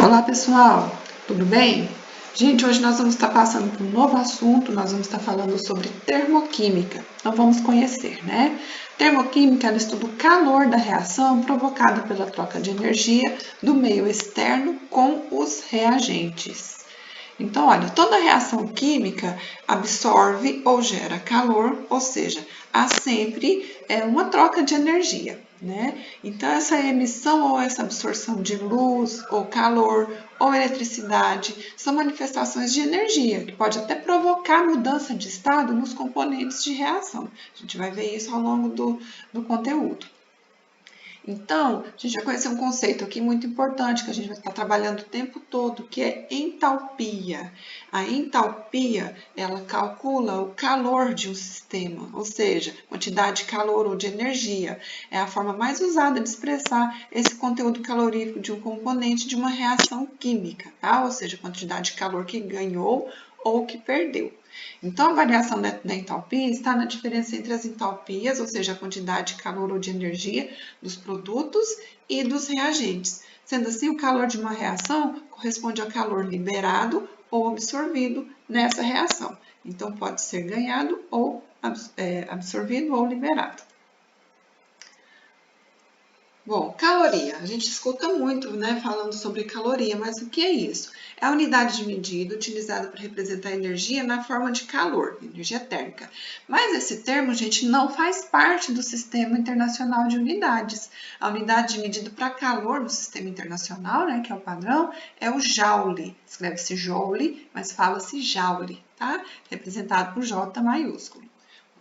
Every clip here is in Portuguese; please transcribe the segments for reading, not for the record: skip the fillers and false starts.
Olá pessoal, tudo bem? Gente, hoje nós vamos estar passando por um novo assunto, nós vamos estar falando sobre termoquímica. Então vamos conhecer, né? Termoquímica é o estudo do calor da reação provocada pela troca de energia do meio externo com os reagentes. Então, olha, toda reação química absorve ou gera calor, ou seja, há sempre uma troca de energia, né? Então, essa emissão ou essa absorção de luz, ou calor, ou eletricidade, são manifestações de energia, que pode até provocar mudança de estado nos componentes de reação. A gente vai ver isso ao longo do conteúdo. Então, a gente vai conhecer um conceito aqui muito importante que a gente vai estar trabalhando o tempo todo, que é entalpia. A entalpia, ela calcula o calor de um sistema, ou seja, quantidade de calor ou de energia. É a forma mais usada de expressar esse conteúdo calorífico de um componente de uma reação química, tá? Ou seja, quantidade de calor que ganhou ou que perdeu. Então, a variação da entalpia está na diferença entre as entalpias, ou seja, a quantidade de calor ou de energia dos produtos e dos reagentes. Sendo assim, o calor de uma reação corresponde ao calor liberado ou absorvido nessa reação. Então, pode ser ganhado ou absorvido ou liberado. Bom, caloria. A gente escuta muito, né, falando sobre caloria, mas o que é isso? É a unidade de medida utilizada para representar energia na forma de calor, energia térmica. Mas esse termo, gente, não faz parte do Sistema Internacional de Unidades. A unidade de medida para calor no Sistema Internacional, né, que é o padrão, é o Joule. Escreve-se Joule, mas fala-se Joule, tá? Representado por J maiúsculo.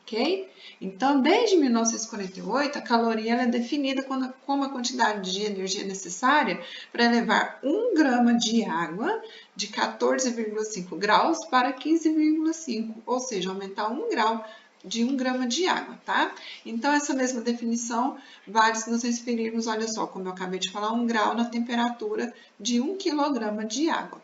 Ok? Então, desde 1948, a caloria é definida como a quantidade de energia necessária para elevar 1 grama de água de 14,5 graus para 15,5, ou seja, aumentar 1 grau de 1 grama de água, tá? Então, essa mesma definição vale se nos referirmos, olha só, como eu acabei de falar, 1 grau na temperatura de 1 quilograma de água.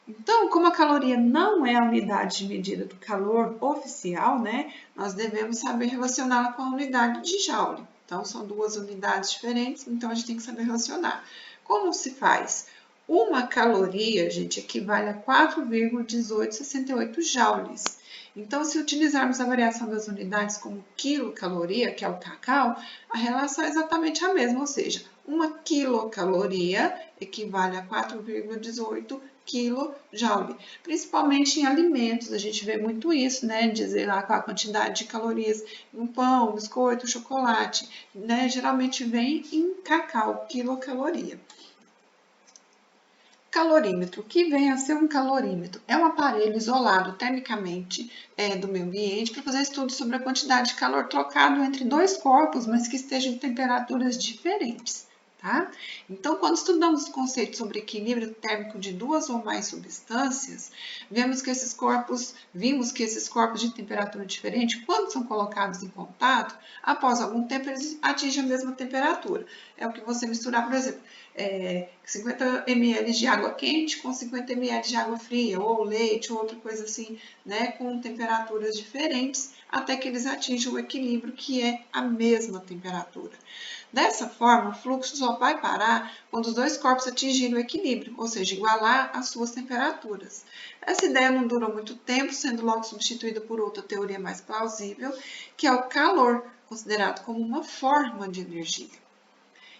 Então, como a caloria não é a unidade de medida do calor oficial, né, nós devemos saber relacioná-la com a unidade de Joule. Então, são duas unidades diferentes, então a gente tem que saber relacionar. Como se faz? Uma caloria, gente, equivale a 4,1868 joules. Então, se utilizarmos a variação das unidades como quilocaloria, que é o cacau, a relação é exatamente a mesma, ou seja, uma quilocaloria equivale a 4,18 kJ, principalmente em alimentos, a gente vê muito isso, né, dizer lá qual a quantidade de calorias em um pão, biscoito, chocolate, né, geralmente vem em cacau, quilocaloria. Calorímetro, o que vem a ser um calorímetro? É um aparelho isolado termicamente do meio ambiente para fazer estudos sobre a quantidade de calor trocado entre dois corpos, mas que estejam em temperaturas diferentes. Tá? Então, quando estudamos o conceito sobre equilíbrio térmico de duas ou mais substâncias, vimos que esses corpos de temperatura diferente, quando são colocados em contato, após algum tempo eles atingem a mesma temperatura. É o que você misturar, por exemplo, 50 ml de água quente com 50 ml de água fria, ou leite, ou outra coisa assim, né, com temperaturas diferentes, até que eles atinjam o equilíbrio, que é a mesma temperatura. Dessa forma, o fluxo só vai parar quando os dois corpos atingirem o equilíbrio, ou seja, igualar as suas temperaturas. Essa ideia não durou muito tempo, sendo logo substituída por outra teoria mais plausível, que é o calor, considerado como uma forma de energia.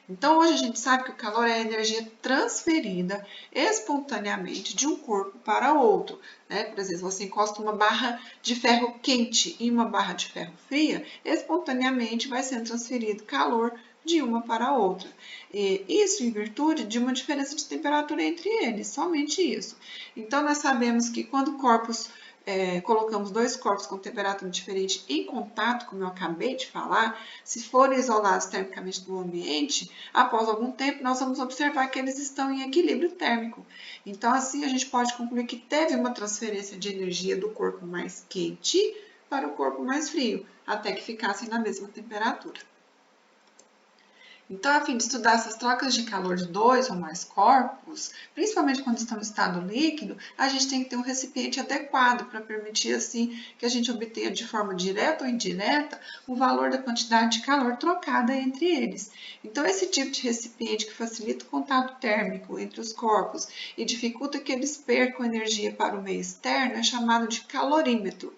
Então, hoje a gente sabe que o calor é a energia transferida espontaneamente de um corpo para outro. Né? Por exemplo, você encosta uma barra de ferro quente em uma barra de ferro fria, espontaneamente vai sendo transferido calor de uma para a outra. E isso em virtude de uma diferença de temperatura entre eles, somente isso. Então, nós sabemos que quando colocamos dois corpos com temperatura diferente em contato, como eu acabei de falar, se forem isolados termicamente do ambiente, após algum tempo nós vamos observar que eles estão em equilíbrio térmico. Então, assim, a gente pode concluir que teve uma transferência de energia do corpo mais quente para o corpo mais frio, até que ficassem na mesma temperatura. Então, a fim de estudar essas trocas de calor de dois ou mais corpos, principalmente quando estão em estado líquido, a gente tem que ter um recipiente adequado para permitir assim que a gente obtenha de forma direta ou indireta o valor da quantidade de calor trocada entre eles. Então, esse tipo de recipiente que facilita o contato térmico entre os corpos e dificulta que eles percam energia para o meio externo é chamado de calorímetro.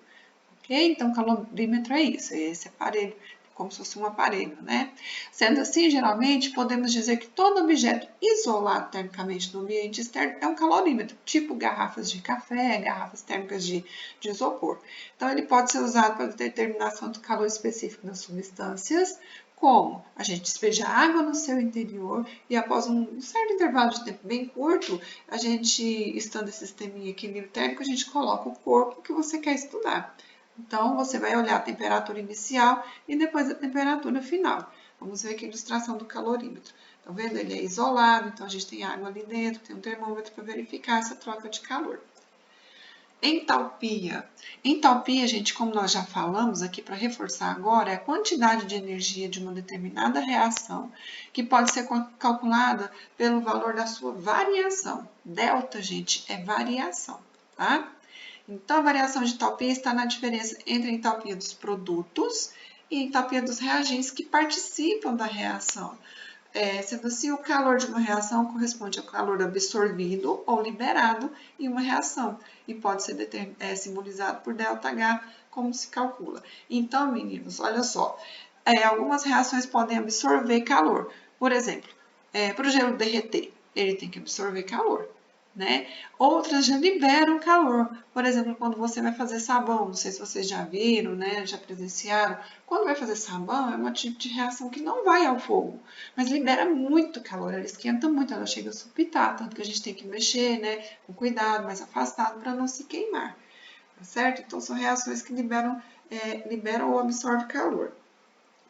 Ok? Então, calorímetro é isso, é esse aparelho, como se fosse um aparelho, né? Sendo assim, geralmente, podemos dizer que todo objeto isolado termicamente no ambiente externo é um calorímetro, tipo garrafas de café, garrafas térmicas de isopor. Então, ele pode ser usado para determinação do calor específico das substâncias, como a gente despeja água no seu interior e após um certo intervalo de tempo bem curto, a gente, estando esse sistema em equilíbrio térmico, a gente coloca o corpo que você quer estudar. Então, você vai olhar a temperatura inicial e depois a temperatura final. Vamos ver aqui a ilustração do calorímetro. Estão vendo? Ele é isolado, então a gente tem água ali dentro, tem um termômetro para verificar essa troca de calor. Entalpia. Entalpia, gente, como nós já falamos aqui para reforçar agora, é a quantidade de energia de uma determinada reação que pode ser calculada pelo valor da sua variação. Delta, gente, é variação, tá? Então, a variação de entalpia está na diferença entre a entalpia dos produtos e a entalpia dos reagentes que participam da reação. Sendo assim, o calor de uma reação corresponde ao calor absorvido ou liberado em uma reação e pode ser simbolizado por ΔH, como se calcula. Então, meninos, olha só, algumas reações podem absorver calor. Por exemplo, para o gelo derreter, ele tem que absorver calor. Né? Outras já liberam calor. Por exemplo, quando você vai fazer sabão, não sei se vocês já viram, né? Já presenciaram. Quando vai fazer sabão, é um tipo de reação que não vai ao fogo, mas libera muito calor. Ela esquenta muito, ela chega a supitar, tanto que a gente tem que mexer, né? Com cuidado, mais afastado, para não se queimar. Tá certo? Então, são reações que liberam ou absorvem calor.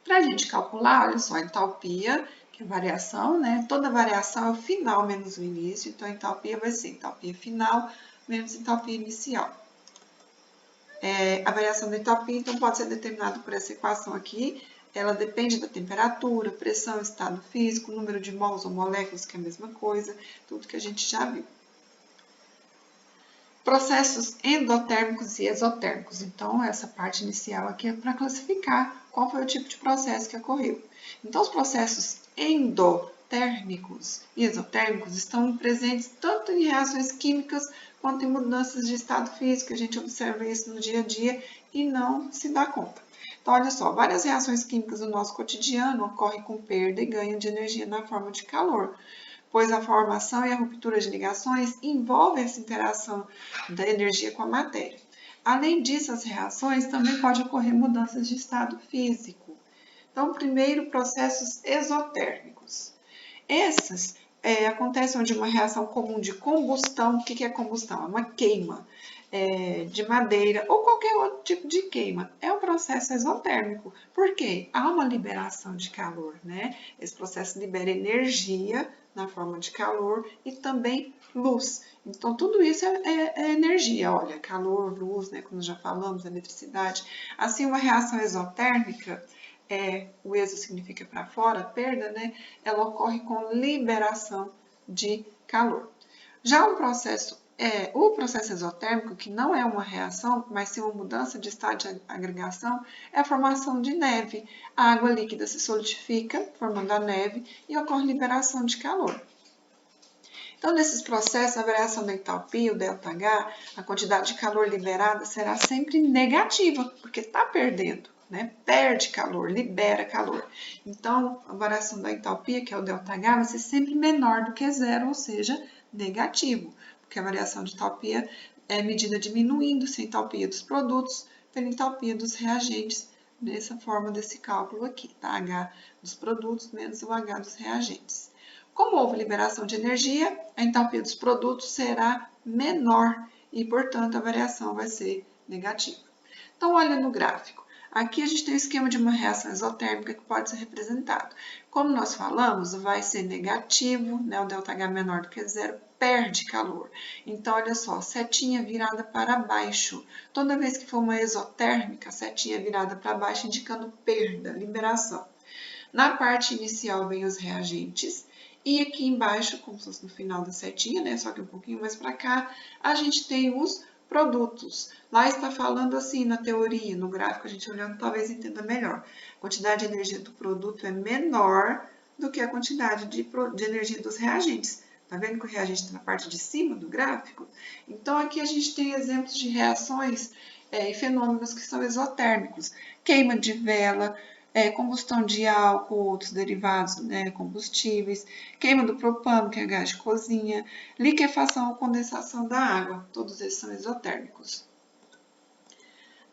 Para a gente calcular, olha só, a entalpia, que é variação, né? Toda variação é o final menos o início, então a entalpia vai ser entalpia final menos entalpia inicial. A variação da entalpia, então, pode ser determinada por essa equação aqui. Ela depende da temperatura, pressão, estado físico, número de mols ou moléculas, que é a mesma coisa, tudo que a gente já viu. Processos endotérmicos e exotérmicos. Então, essa parte inicial aqui é para classificar qual foi o tipo de processo que ocorreu. Então, os processos endotérmicos e exotérmicos estão presentes tanto em reações químicas quanto em mudanças de estado físico. A gente observa isso no dia a dia e não se dá conta. Então, olha só, várias reações químicas do nosso cotidiano ocorrem com perda e ganho de energia na forma de calor, pois a formação e a ruptura de ligações envolvem essa interação da energia com a matéria. Além disso, as reações também podem ocorrer mudanças de estado físico. Então, primeiro, processos exotérmicos. Esses acontecem onde uma reação comum de combustão, o que é combustão? É uma queima de madeira ou qualquer outro tipo de queima. É um processo exotérmico. Por quê? Há uma liberação de calor, né? Esse processo libera energia na forma de calor e também luz. Então, tudo isso é energia. Olha, calor, luz, né? Como já falamos, eletricidade. Assim, uma reação exotérmica, o exo significa para fora, perda, né? Ela ocorre com liberação de calor. Já o processo exotérmico, que não é uma reação, mas sim uma mudança de estado de agregação, é a formação de neve. A água líquida se solidifica, formando a neve, e ocorre liberação de calor. Então, nesses processos, a variação da entalpia, o ΔH, a quantidade de calor liberada será sempre negativa, porque está perdendo, né? Perde calor, libera calor. Então, a variação da entalpia, que é o ΔH, vai ser sempre menor do que zero, ou seja, negativo, porque a variação de entalpia é medida diminuindo-se a entalpia dos produtos pela entalpia dos reagentes, nessa forma desse cálculo aqui, tá? H dos produtos menos o H dos reagentes. Como houve liberação de energia, a entalpia dos produtos será menor e, portanto, a variação vai ser negativa. Então, olha no gráfico. Aqui a gente tem o esquema de uma reação exotérmica que pode ser representado. Como nós falamos, vai ser negativo, né? O ΔH menor do que zero, perde calor. Então, olha só, setinha virada para baixo. Toda vez que for uma exotérmica, setinha virada para baixo, indicando perda, liberação. Na parte inicial vem os reagentes. E aqui embaixo, como se fosse no final da setinha, né? Só que um pouquinho mais para cá, a gente tem os produtos. Lá está falando assim na teoria, no gráfico a gente olhando talvez entenda melhor. A quantidade de energia do produto é menor do que a quantidade de energia dos reagentes. Tá vendo que o reagente está na parte de cima do gráfico? Então aqui a gente tem exemplos de reações e fenômenos que são exotérmicos. Queima de vela, combustão de álcool, outros derivados, né, combustíveis, queima do propano, que é gás de cozinha, liquefação ou condensação da água, todos esses são exotérmicos.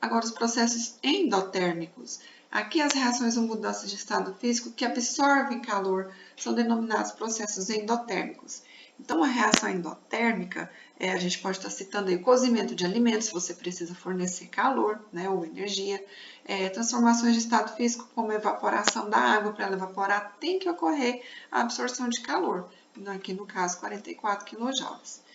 Agora, os processos endotérmicos. Aqui as reações ou mudanças de estado físico que absorvem calor são denominados processos endotérmicos. Então, a reação endotérmica, a gente pode estar citando aí o cozimento de alimentos, você precisa fornecer calor, né, ou energia. Transformações de estado físico, como evaporação da água, para ela evaporar, tem que ocorrer a absorção de calor. Aqui no caso, 44 kJ.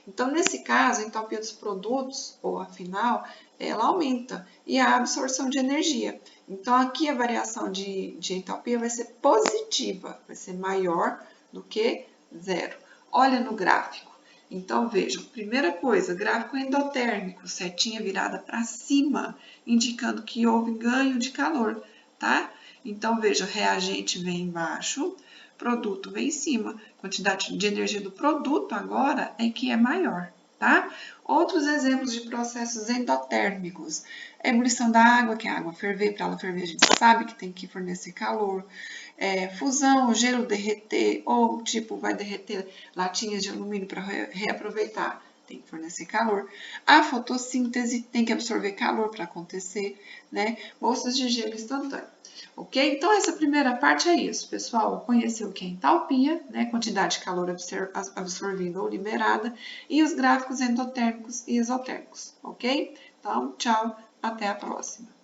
Então, nesse caso, a entropia dos produtos, ou afinal, ela aumenta e a absorção de energia. Então, aqui a variação de entropia vai ser positiva, vai ser maior do que zero. Olha no gráfico. Então, vejam, primeira coisa, gráfico endotérmico, setinha virada para cima, indicando que houve ganho de calor, tá? Então, veja, reagente vem embaixo, produto vem em cima. Quantidade de energia do produto agora é que é maior, tá? Outros exemplos de processos endotérmicos. A ebulição da água, que a água ferver, para ela ferver a gente sabe que tem que fornecer calor. Fusão, o gelo derreter, ou tipo, vai derreter latinhas de alumínio para reaproveitar, tem que fornecer calor. A fotossíntese tem que absorver calor para acontecer, né? Bolsas de gelo instantâneo. Ok? Então, essa primeira parte é isso, pessoal. Conhecer o que é entalpia, né? Quantidade de calor absorvida ou liberada, e os gráficos endotérmicos e exotérmicos, ok? Então, tchau, até a próxima.